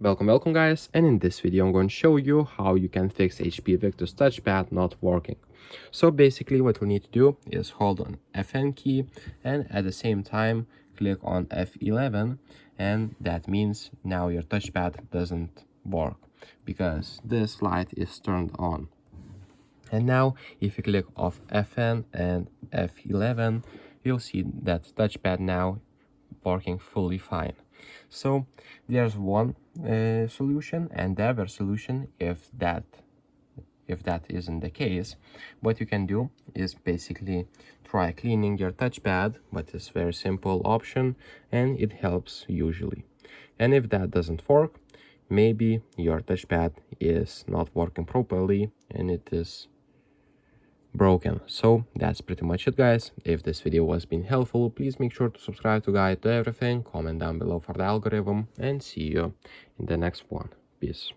Welcome guys, and in this video I'm going to show you how you can fix HP Victus Touchpad not working. So basically what we need to do is hold on FN key and at the same time click on F11, and that means now your touchpad doesn't work because this light is turned on. And now if you click off FN and F11, you'll see that touchpad now working fully fine. So there's one solution, and the other solution, if that isn't the case, what you can do is basically try cleaning your touchpad, but it's a very simple option and it helps usually. And if that doesn't work, maybe your touchpad is not working properly and it is broken. So that's pretty much it, guys. If this video was been helpful, please make sure to subscribe to Guide to Everything, comment down below for the algorithm, and see you in the next one. Peace.